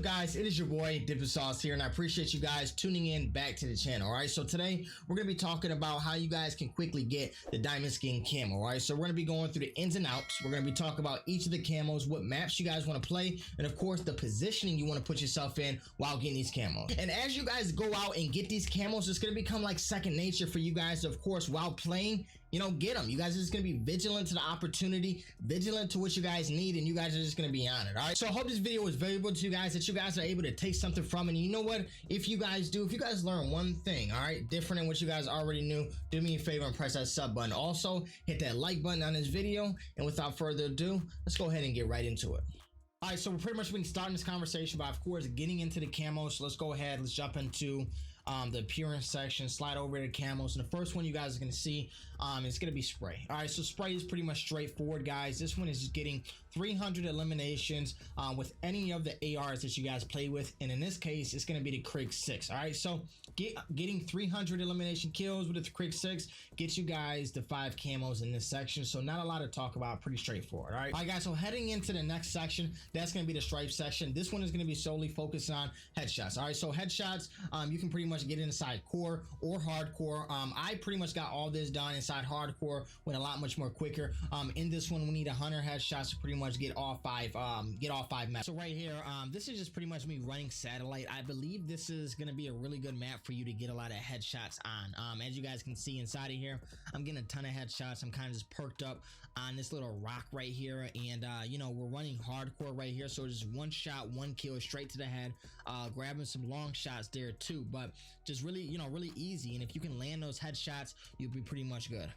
up, guys? It is your boy Dipnsauce here, and I appreciate you guys tuning in back to the channel. All right, so today we're gonna be talking about how you guys can quickly get the diamond skin camo. All right, so we're gonna be going through the ins and outs. We're gonna be talking about each of the camos, what maps you guys want to play, and of course the positioning you want to put yourself in while getting these camos. And as you guys go out and get these camos, it's gonna become like second nature for you guys. Of course, while playing, get them. You guys are just gonna be vigilant to the opportunity, vigilant to what you guys need, and you guys are just gonna be on it. All right, so I hope this video was valuable to you guys, that you guys are able to take something from it. And you know what, if you guys learn one thing, all right, different than what you guys already knew, do me a favor and press that sub button. Also hit that like button on this video, and without further ado, let's go ahead and get right into it. All right, so we're pretty much been starting this conversation by, of course, getting into the camos. So let's go ahead, let's jump into the appearance section, slide over to the camos, and the first one you guys are going to see is going to be spray. All right, so spray is pretty much straightforward, guys. This one is just getting 300 eliminations with any of the ARs that you guys play with, and in this case it's going to be the Krig 6. All right, so getting 300 elimination kills with the Krig 6 gets you guys the 5 camos in this section, so not a lot to talk about, pretty straightforward. All right, guys, so heading into the next section, that's going to be the stripe section. This one is going to be solely focused on headshots. All right, so headshots, you can pretty much get inside core or hardcore. I pretty much got all this done inside hardcore, went a lot much more quicker. In this one we need 100 headshots to pretty much get all five maps. So right here, this is just pretty much me running satellite. I believe this is going to be a really good map for you to get a lot of headshots on. As you guys can see inside of here, I'm getting a ton of headshots. I'm kind of just perked up on this little rock right here, and we're running hardcore right here, so just one shot, one kill straight to the head, grabbing some long shots there too, but just really, really easy. And if you can land those headshots, you'll be pretty much good.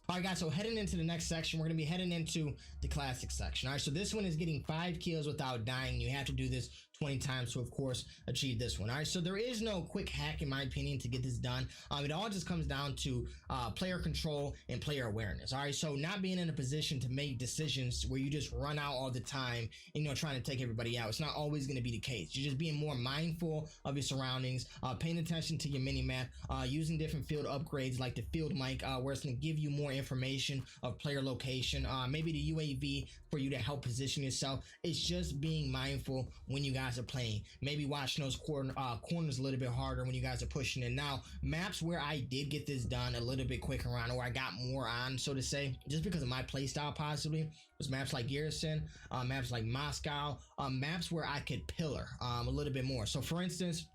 All right, guys, so heading into the next section, we're going to be heading into the classic section. All right, so this one is getting 5 kills without dying. You have to do this 20 times to, of course, achieve this one. All right, so there is no quick hack, in my opinion, to get this done. It all just comes down to player control and player awareness. All right, so not being in a position to make decisions where you just run out all the time and, trying to take everybody out. It's not always going to be the case. You're just being more mindful of your surroundings, paying attention to your mini-map, using different field upgrades like the field mic, where it's going to give you more information of player location, maybe the UAV for you to help position yourself. It's just being mindful when you guys are playing, maybe watching those corners a little bit harder when you guys are pushing in. Now, maps where I did get this done a little bit quicker on, or I got more on, so to say, just because of my playstyle possibly, was maps like Garrison, maps like Moscow, maps where I could pillar a little bit more. So for instance,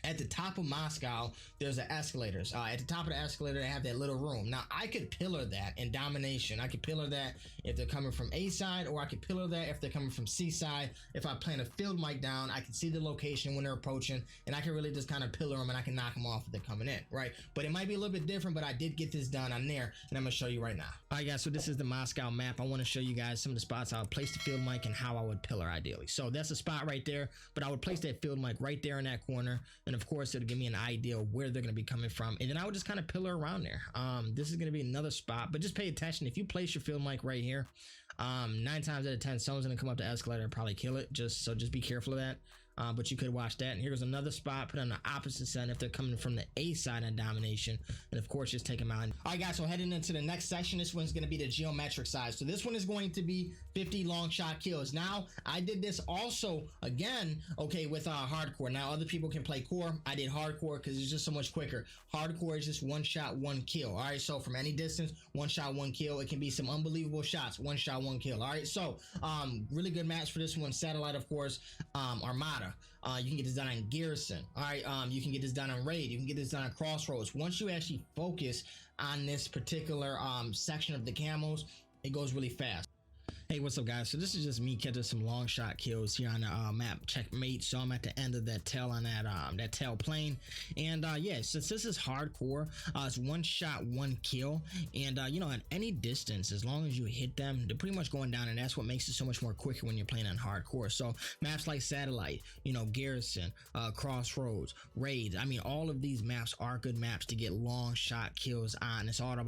at the top of Moscow, there's the escalators. At the top of the escalator, they have that little room. Now, I could pillar that in domination. I could pillar that if they're coming from A side, or I could pillar that if they're coming from C side. If I plant a field mic down, I can see the location when they're approaching, and I can really just kind of pillar them, and I can knock them off if they're coming in, right? But it might be a little bit different, but I did get this done on there, and I'm going to show you right now. All right, guys, so this is the Moscow map. I want to show you guys some of the spots I would place the field mic and how I would pillar ideally. So that's a spot right there, but I would place that field mic right there in that corner, and of course, it'll give me an idea of where they're going to be coming from, and then I would just kind of pillar around there. This is going to be another spot, but just pay attention. If you place your field mic right here, 9 times out of 10 someone's going to come up the escalator and probably kill it. Just be careful of that. But you could watch that. And here's another spot, put on the opposite side if they're coming from the A side on domination, and of course just take them out. All right, guys, so heading into the next section, this one's going to be the geometric side. So this one is going to be 50 long shot kills. Now, I did this also again, okay, with hardcore. Now, other people can play core. I did hardcore because it's just so much quicker. Hardcore is just one shot, one kill. All right, so from any distance, one shot, one kill. It can be some unbelievable shots, one shot, one kill. All right, so really good match for this one. Satellite, of course, Armada. You can get this done on Garrison. All right, you can get this done on Raid. You can get this done on Crossroads. Once you actually focus on this particular section of the camos, it goes really fast. Hey, what's up, guys? So this is just me catching some long shot kills here on the map Checkmate. So I'm at the end of that tail on that tail plane, and yeah, since this is hardcore, it's one shot, one kill, and at any distance, as long as you hit them, they're pretty much going down, and that's what makes it so much more quicker when you're playing on hardcore. So maps like Satellite, Garrison, Crossroads, Raids, I mean, all of these maps are good maps to get long shot kills on. It's all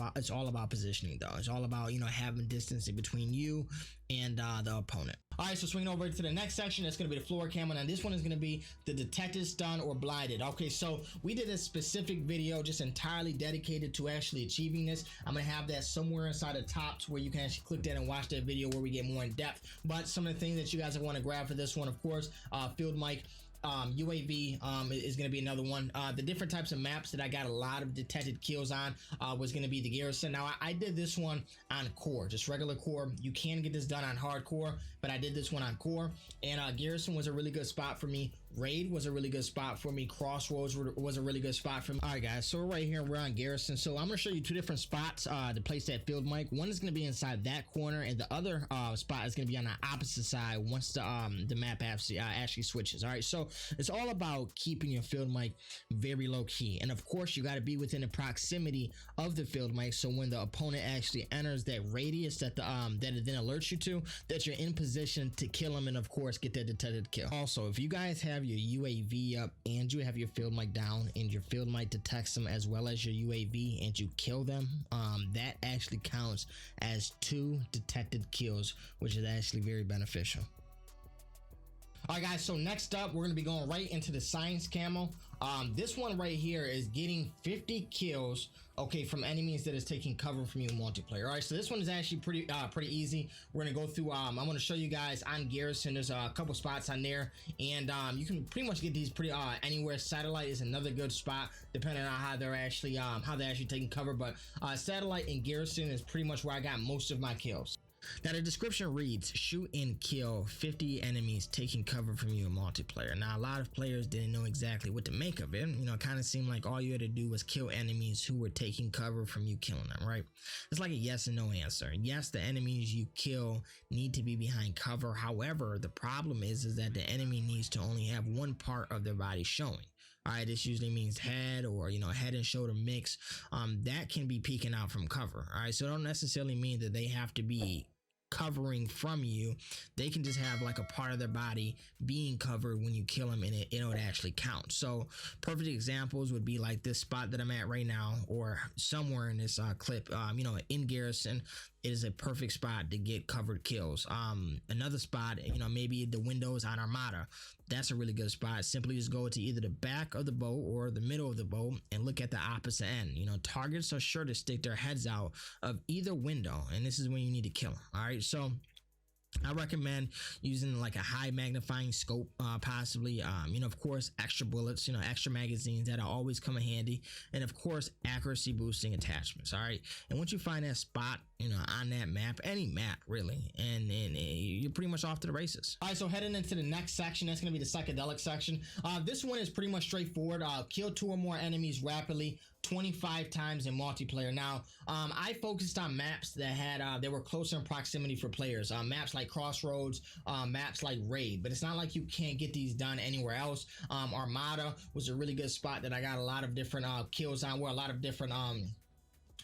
about positioning, though. It's all about having distance in between you and the opponent. All right, so swinging over to the next section, that's going to be the Flora Camo. Now this one is going to be the detected, stun, or blinded. Okay, so we did a specific video just entirely dedicated to actually achieving this. I'm going to have that somewhere inside the top where you can actually click that and watch that video where we get more in depth. But some of the things that you guys want to grab for this one, of course, field mic, UAV is going to be another one. The different types of maps that I got a lot of detected kills on was going to be the Garrison. Now I did this one on core, just regular core. You can get this done on hardcore, but I did this one on core, and Garrison was a really good spot for me. Raid was a really good spot for me. Crossroads was a really good spot for me. All right, guys, so right here we're on Garrison. So I'm going to show you two different spots to place that field mic. One is going to be inside that corner, and the other spot is going to be on the opposite side once the map actually switches. All right, so it's all about keeping your field mic very low key, and of course you got to be within the proximity of the field mic, so when the opponent actually enters that radius that it then alerts you to, that you're in position to kill them and of course get that detected kill. Also, if you guys have your UAV up and you have your field mic down and your field mic detects them as well as your UAV and you kill them, that actually counts as 2 detected kills, which is actually very beneficial. All right, guys, so next up we're going to be going right into the Science Camo. This one right here is getting 50 kills, okay, from enemies that is taking cover from you in multiplayer. All right, so this one is actually pretty easy. We're gonna go through. I'm gonna show you guys on Garrison. There's a couple spots on there, and you can pretty much get these pretty anywhere. Satellite is another good spot, depending on how they're actually taking cover. But Satellite and Garrison is pretty much where I got most of my kills. Now the description reads, shoot and kill 50 enemies taking cover from you in multiplayer. Now a lot of players didn't know exactly what to make of it. You know, it kind of seemed like all you had to do was kill enemies who were taking cover from you killing them, right? It's like a yes and no answer. Yes, the enemies you kill need to be behind cover. However, the problem is that the enemy needs to only have one part of their body showing. All right, this usually means head or, you know, head and shoulder mix. That can be peeking out from cover. All right, so it don't necessarily mean that they have to be covering from you. They can just have like a part of their body being covered when you kill them, and it would actually count. So perfect examples would be like this spot that I'm at right now, or somewhere in this clip. You know, in Garrison, it is a perfect spot to get covered kills. Another spot, you know, maybe the windows on Armada. That's a really good spot. Simply just go to either the back of the boat or the middle of the boat and look at the opposite end. You know, targets are sure to stick their heads out of either window, and this is when you need to kill them. All right, so I recommend using like a high magnifying scope, possibly, you know, of course, extra bullets, you know, extra magazines that always come in handy, and of course, accuracy boosting attachments. All right, and once you find that spot, you know, on that map, any map really, and you're pretty much off to the races. All right, so heading into the next section, that's going to be the psychedelic section. This one is pretty much straightforward. Kill 2 or more enemies rapidly 25 times in multiplayer. Now, I focused on maps that had they were closer in proximity for players. Maps like Crossroads, maps like Raid, but it's not like you can't get these done anywhere else. Armada was a really good spot that I got a lot of different kills on, where a lot of different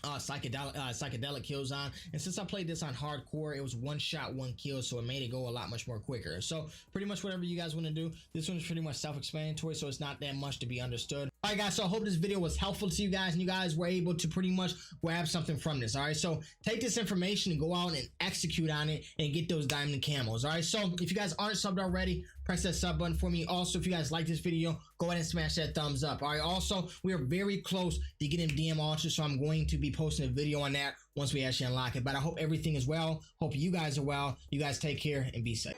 psychedelic kills on, and since I played this on hardcore, it was 1 shot 1 kill, so it made it go a lot much more quicker. So pretty much whatever you guys want to do, this one is pretty much self-explanatory, so it's not that much to be understood. All right, guys, so I hope this video was helpful to you guys and you guys were able to pretty much grab something from this. All right, so take this information and go out and execute on it and get those diamond camos. All right, so if you guys aren't subbed already, press that sub button for me. Also, if you guys like this video, go ahead and smash that thumbs up. All right, also, we are very close to getting DM launches, so I'm going to be posting a video on that once we actually unlock it. But I hope everything is well. Hope you guys are well. You guys take care and be safe.